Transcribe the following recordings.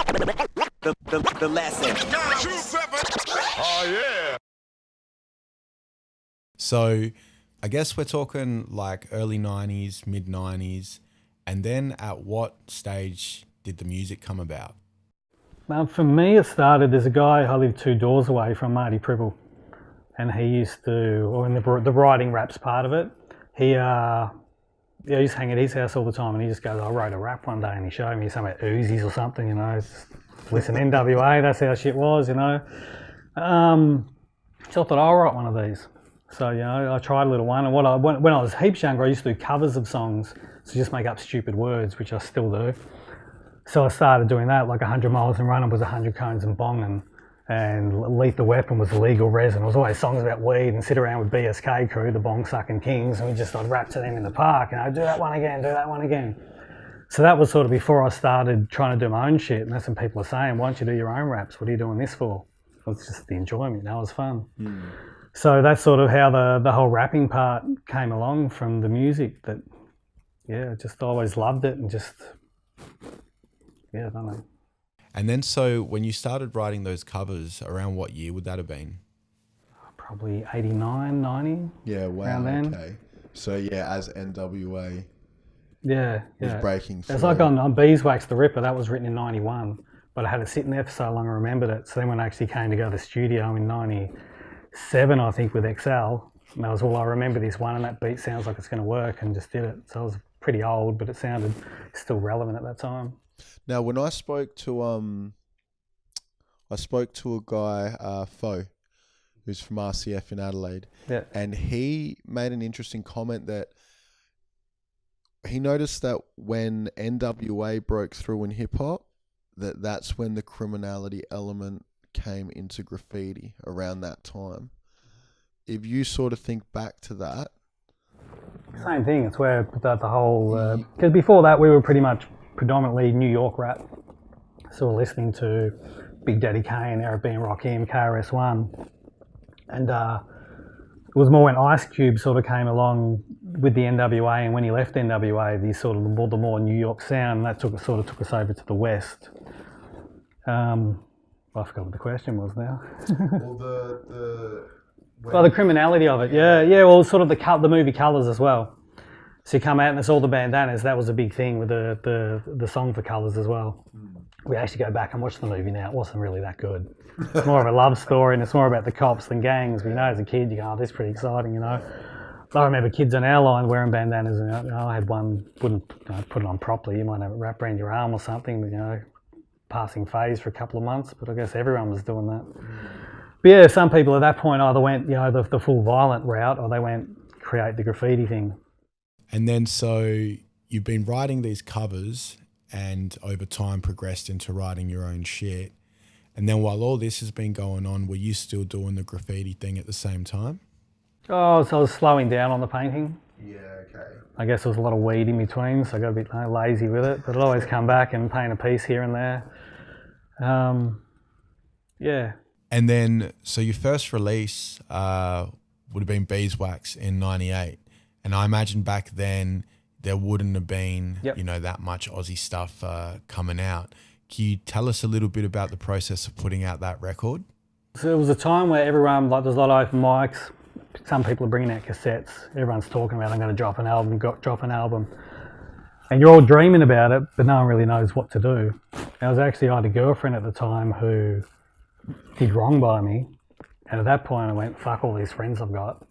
The lesson. Oh, yeah. So I guess we're talking like early 90s, mid 90s. And then at what stage did the music come about? For me, it started, there's a guy, I lived 2 doors away from Marty Pribble, and he used to, or in the writing raps part of it, he used to hang at his house all the time, and he just goes, I wrote a rap one day, and he showed me something about Uzis or something, you know, just listen, NWA, that's how shit was, you know. So I thought, I'll write one of these. So, you know, I tried a little one, and when I was heaps younger, I used to do covers of songs, so just make up stupid words, which I still do. So I started doing that, like 100 Miles and Runnin was 100 Cones and Bongin, and Lethal Weapon was Legal Resin. It was always songs about weed, and sit around with BSK crew, the bong sucking kings, and I'd rap to them in the park, and I'd do that one again, do that one again. So that was sort of before I started trying to do my own shit, and that's when people are saying, why don't you do your own raps? What are you doing this for? Well, it's just the enjoyment, that was fun. So that's sort of how the whole rapping part came along from the music, that, yeah, just always loved it, and just, yeah, I don't know. And then so when you started writing those covers, around what year would that have been? Probably 89, 90. Yeah, wow, around then. okay. So yeah, as NWA Yeah, was yeah. breaking through. It's like on Beeswax the Ripper, that was written in 91, but I had it sitting there for so long I remembered it. So then when I actually came to go to the studio in 97, I think, with XL, and that was all I remember, this one, and that beat sounds like it's going to work, and just did it. So I was pretty old, but it sounded still relevant at that time. Now, when I spoke to a guy, Fo, who's from RCF in Adelaide, Yeah. and he made an interesting comment that he noticed that when NWA broke through in hip hop, that's when the criminality element came into graffiti around that time. If you sort of think back to that, Same thing. It's where the whole, because before that we were pretty much predominantly New York rap, so we're listening to Big Daddy Kane, Arabian Rakim, KRS-One, and it was more when Ice Cube sort of came along with the NWA, and when he left NWA, the sort of the more New York sound, that took us over to the West. I forgot what the question was now. Well, the criminality of it, yeah. Well, sort of the movie Colours as well. So you come out and it's all the bandanas. That was a big thing with the song for Colours as well. We actually go back and watch the movie now. It wasn't really that good. It's more of a love story, and it's more about the cops than gangs. But, you know, as a kid, you go, oh, this is pretty exciting, you know. I remember kids on our line wearing bandanas, and you know, I had one, wouldn't put it on properly. You might have it wrapped around your arm or something, but, you know, passing phase for a couple of months. But I guess everyone was doing that. But yeah, some people at that point either went, you know, the full violent route, or they went create the graffiti thing. And then so you've been writing these covers and over time progressed into writing your own shit. And then while all this has been going on, were you still doing the graffiti thing at the same time? Oh, so I was slowing down on the painting. yeah, okay. I guess there was a lot of weed in between, so I got a bit lazy with it. But I'd always come back and paint a piece here and there. Yeah. And then, so your first release would have been Beeswax in 98. And I imagine back then there wouldn't have been, Yep. you know, that much Aussie stuff coming out. Can you tell us a little bit about the process of putting out that record? So it was a time where everyone, like, there's a lot of open mics. Some people are bringing out cassettes. Everyone's talking about, I'm going to drop an album, And you're all dreaming about it, but no one really knows what to do. I had a girlfriend at the time who did wrong by me. And at that point I went, fuck all these friends I've got.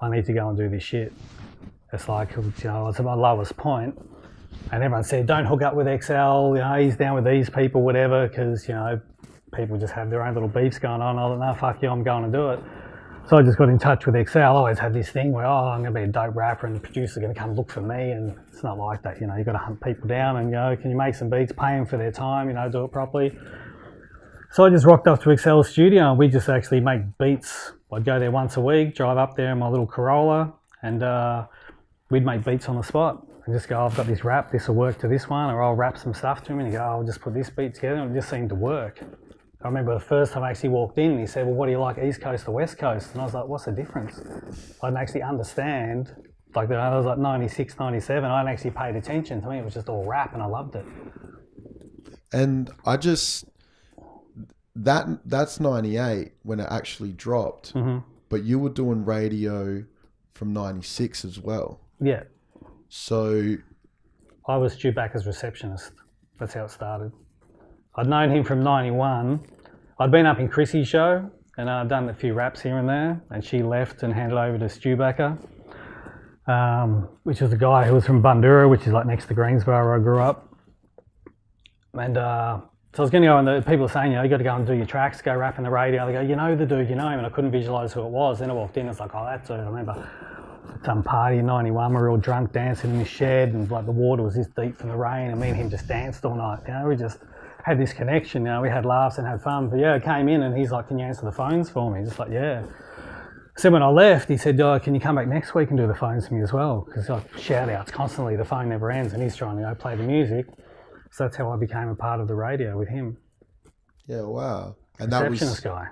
I need to go and do this shit. It's like, you know, I was at my lowest point, and everyone said, don't hook up with XL, you know, he's down with these people, whatever, because, you know, people just have their own little beefs going on. I thought, no, fuck you, I'm going to do it. So I just got in touch with XL. I always had this thing where, oh, I'm going to be a dope rapper and the producer's going to come look for me, and it's not like that, you know, you've got to hunt people down and, you know, can you make some beats, pay them for their time, you know, do it properly. So I just rocked up to XL's studio, and we just actually make beats. I'd go there once a week, drive up there in my little Corolla, and we'd make beats on the spot and just go, I've got this rap, this will work to this one, or I'll rap some stuff to him, and you go, I'll just put this beat together, and it just seemed to work. I remember the first time I actually walked in, he said, well, what do you like, East Coast or West Coast? And I was like, what's the difference? I didn't actually understand. Like, I was like 96, 97, I hadn't actually paid attention. To me, it was just all rap, and I loved it. And that's 98 when it actually dropped. Mm-hmm. But you were doing radio from 96 as well. Yeah. So I was Stu Backer's receptionist. That's how it started. I'd known him from 91. I'd been up in Chrissy's show and I'd done a few raps here and there, and she left and handed over to Stu Backer, which was a guy who was from Bundoora, which is like next to Greensboro where I grew up. And so I was going to go, and the people were saying, you got to go and do your tracks, go rap in the radio. They go, the dude, you know him, and I couldn't visualise who it was. Then I walked in, it's like, oh, that dude. I remember some party in 91, we were all drunk dancing in the shed, and like the water was this deep from the rain, and me and him just danced all night. We just had this connection. We had laughs and had fun. But I came in and he's like, can you answer the phones for me? Just like, yeah. So when I left, he said, can you come back next week and do the phones for me as well? Because like shout outs constantly, the phone never ends, and he's trying to play the music. So that's how I became a part of the radio with him. Yeah, wow. And receptionist guy.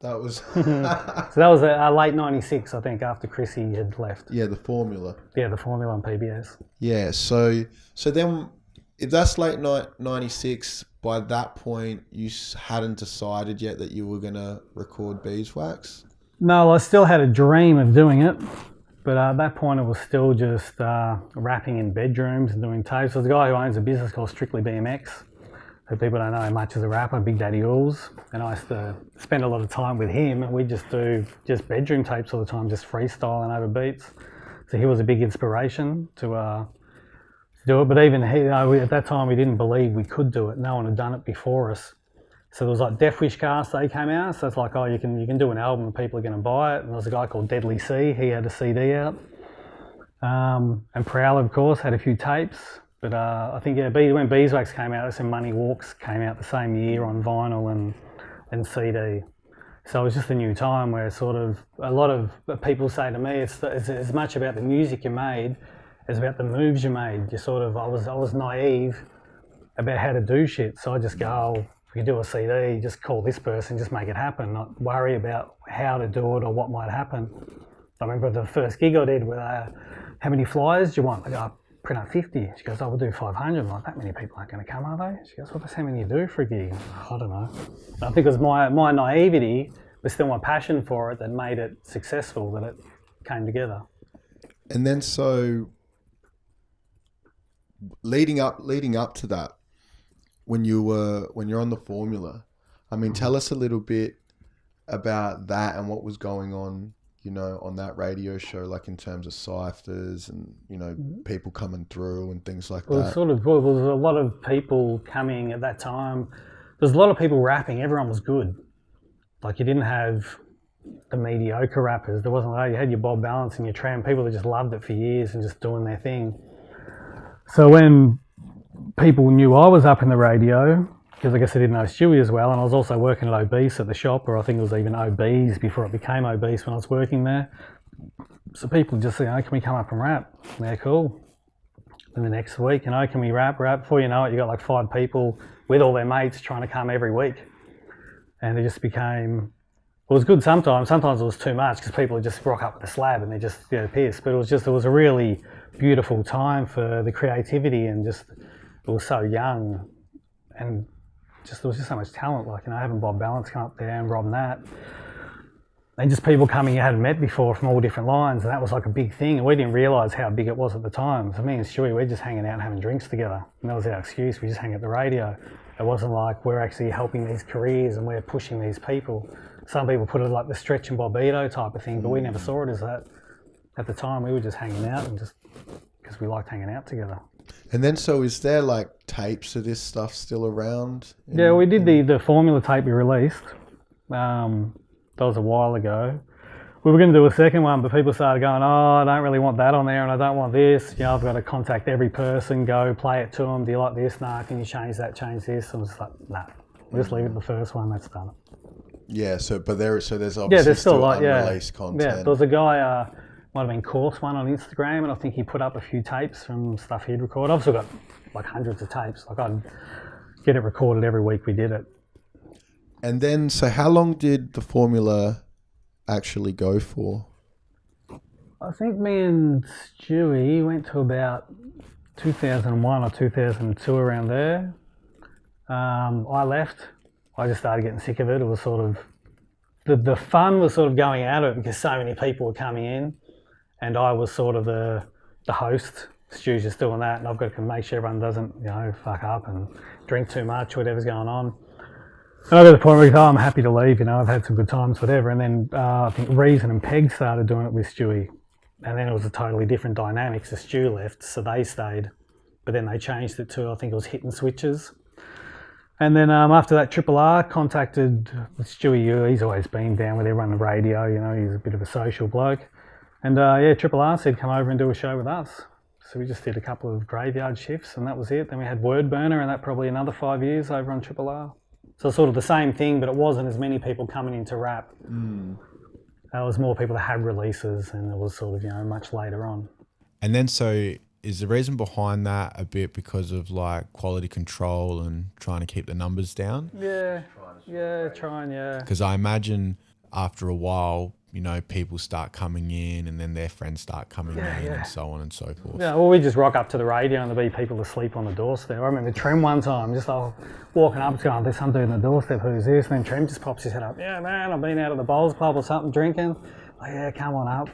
That was So that was late 96, I think, after Chrissy had left. Yeah, the Formula. Yeah, the Formula on PBS. Yeah, so then if that's late 96, by that point you hadn't decided yet that you were going to record Beeswax? No, I still had a dream of doing it, but at that point it was still just rapping in bedrooms and doing tapes. There's a guy who owns a business called Strictly BMX, who people don't know much as a rapper, Big Daddy Ools, and I used to spend a lot of time with him, and we just do just bedroom tapes all the time, just freestyling over beats. So he was a big inspiration to do it, but even he, at that time we didn't believe we could do it. No one had done it before us. So there was like Death Wish Cast, they came out, so it's like, you can do an album and people are going to buy it. And there was a guy called Deadly C, he had a CD out. And Prowl, of course, had a few tapes. But I think when Beeswax came out, that's when Money Walks came out the same year on vinyl and CD. So it was just a new time where sort of a lot of people say to me, it's as much about the music you made as about the moves you made. I was naive about how to do shit. So I just go, if you do a CD, just call this person, just make it happen, not worry about how to do it or what might happen. I remember the first gig I did with, how many flyers do you want? I go, print up 50. She goes, we'll do 500. I'm like, that many people aren't going to come, are they? She goes, well, that's how many you do for a gig. I don't know. I think it was my naivety, but still my passion for it that made it successful, that it came together. And then so leading up to that, when you're on the Formula, I mean, tell us a little bit about that and what was going on, on that radio show, like in terms of ciphers and, people coming through and things like that. There was a lot of people coming at that time. There was a lot of people rapping. Everyone was good. Like you didn't have the mediocre rappers. There wasn't you had your Bob Balance and your Tram, people that just loved it for years and just doing their thing. So when people knew I was up in the radio, because I guess they didn't know Stewie as well, and I was also working at Obese at the shop, or I think it was even Obese before it became Obese when I was working there. So people just say, can we come up and rap? And they're cool. And the next week, can we rap? Before you know it, you got like 5 people with all their mates trying to come every week. And it just became, it was good sometimes it was too much because people would just rock up with a slab and they just pissed. But it was a really beautiful time for the creativity, and just, it was so young, and there was just so much talent, having Bob Balance come up there and Rob Nat, and just people coming you hadn't met before from all different lines, and that was like a big thing, and we didn't realise how big it was at the time. So me and Stewie, we're just hanging out and having drinks together, and that was our excuse. We just hang at the radio. It wasn't like we're actually helping these careers and we're pushing these people. Some people put it like the Stretch and Bobito type of thing, but we never saw it as that. At the time, we were just hanging out, and just because we liked hanging out together. And then, so is there like tapes of this stuff still around? Yeah, we did the Formula tape we released. That was a while ago. We were going to do a second one, but people started going, I don't really want that on there, and I don't want this. I've got to contact every person, go play it to them. Do you like this? Nah, can you change that, change this? I was like, nah, we'll just leave it the first one, that's done. Yeah, there's obviously there's still unreleased content. Yeah, there was a guy, might have been Course One on Instagram, and I think he put up a few tapes from stuff he'd recorded. I've still got like hundreds of tapes. Like I'd get it recorded every week we did it. And then, so how long did the Formula actually go for? I think me and Stewie went to about 2001 or 2002, around there. I left. I just started getting sick of it. It was sort of, the fun was sort of going out of it because so many people were coming in, and I was sort of the host. Stu's just doing that, and I've got to make sure everyone doesn't, fuck up and drink too much, whatever's going on. And I got to the point where I'm happy to leave, I've had some good times, whatever. And then I think Reason and Peg started doing it with Stewie, and then it was a totally different dynamic. So Stu left, so they stayed, but then they changed it to, I think it was Hit and Switches. And then after that, Triple R contacted Stewie. He's always been down with everyone on the radio, he's a bit of a social bloke. And Triple R said, come over and do a show with us. So we just did a couple of graveyard shifts, and that was it. Then we had Word Burner, and that probably another 5 years over on Triple R. So sort of the same thing, but it wasn't as many people coming into rap. There was more people that had releases, and it was sort of, much later on. And then so is the reason behind that a bit because of like quality control and trying to keep the numbers down? Yeah. Because I imagine after a while, people start coming in, and then their friends start coming in, and so on and so forth. Yeah, well, we just rock up to the radio and there'll be people asleep on the doorstep. I remember Trem one time, just walking up, going, there's some dude on the doorstep, who's this? And then Trem just pops his head up, yeah, man, I've been out at the bowls club or something drinking. Like, yeah, come on up.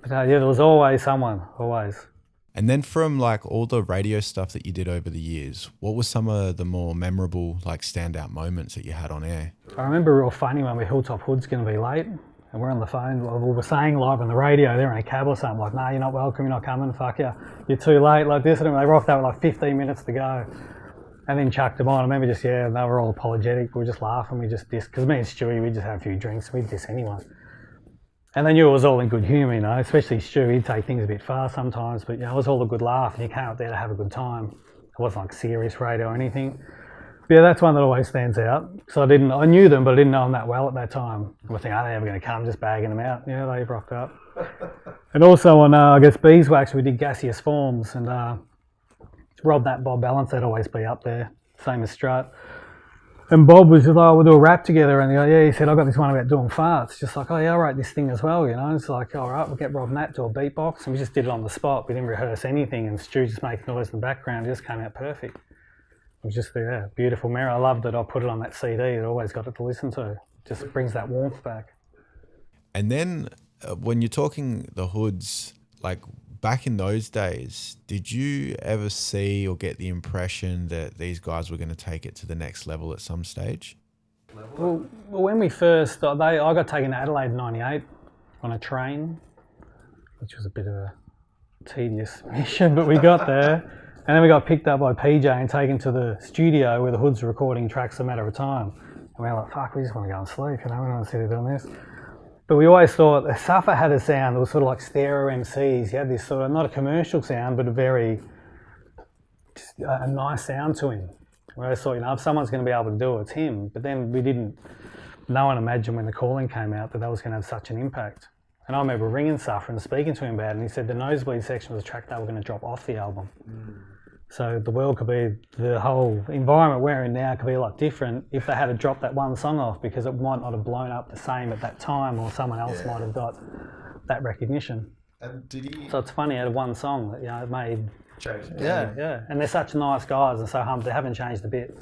But there was always someone, always. And then from like all the radio stuff that you did over the years, what were some of the more memorable, like standout moments that you had on air? I remember real funny when Hilltop Hood's going to be late, and we're on the phone, we were saying live on the radio, they're in a cab or something, like, nah, you're not welcome, you're not coming, fuck you, you're too late, like this, and they rocked out with like 15 minutes to go, and then chucked them on. I remember just, they were all apologetic, we were just laughing, we just dissed, because me and Stewie, we just had a few drinks, we'd diss anyone. And they knew it was all in good humour, especially Stu, he'd take things a bit far sometimes, but it was all a good laugh, and you came up there to have a good time. It wasn't like serious radio or anything. But yeah, that's one that always stands out. So I knew them, but I didn't know them that well at that time. I was thinking, are they ever going to come, just bagging them out? Yeah, they rocked up. And also on, I guess, Beeswax, we did Gaseous Forms, and Rob that Bob Balance, they'd always be up there, same as Strut. And Bob was just like, we'll do a rap together. And he said, I got this one about doing farts. Just like, I wrote this thing as well, It's like, all right, we'll get Rob and that to a beatbox. And we just did it on the spot. We didn't rehearse anything. And Stu just making noise in the background. It just came out perfect. It was just a beautiful mirror. I loved it. I put it on that CD. I always got it to listen to. It just brings that warmth back. And then when you're talking the Hoods, like back in those days, did you ever see or get the impression that these guys were going to take it to the next level at some stage? Well, when we first, I got taken to Adelaide in '98 on a train, which was a bit of a tedious mission, but we got there. And then we got picked up by PJ and taken to the studio where the Hoods were recording tracks a matter of time. And we were like, fuck, we just want to go and sleep, we don't want to sit here doing this. But we always thought the Suffer had a sound that was sort of like stereo MCs. He had this sort of, not a commercial sound, but a nice sound to him. We always thought, if someone's going to be able to do it, it's him. But then no one imagined when the calling came out that was going to have such an impact. And I remember ringing Suffer and speaking to him about it, and he said the Nosebleed section was a track they were going to drop off the album. So the world the whole environment we're in now could be a lot different if they had to drop that one song off, because it might not have blown up the same at that time, or someone else might have got that recognition. And did he? So it's funny, out of one song that it made. Changed. Yeah. And they're such nice guys and so humble. They haven't changed a bit.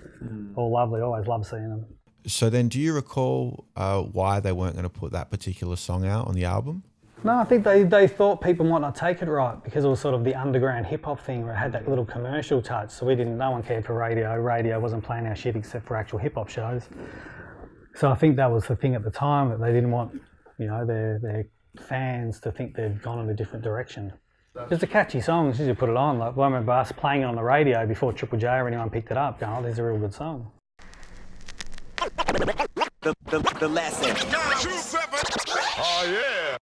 All lovely. Always love seeing them. So then, do you recall why they weren't going to put that particular song out on the album? No, I think they thought people might not take it right because it was sort of the underground hip hop thing where it had that little commercial touch. So no one cared for radio. Radio wasn't playing our shit except for actual hip hop shows. So I think that was the thing at the time, that they didn't want, their fans to think they'd gone in a different direction. It's a catchy song, as soon as you put it on. Like, I remember us playing it on the radio before Triple J or anyone picked it up, going, this is a real good song. The lesson. 927. Oh yeah.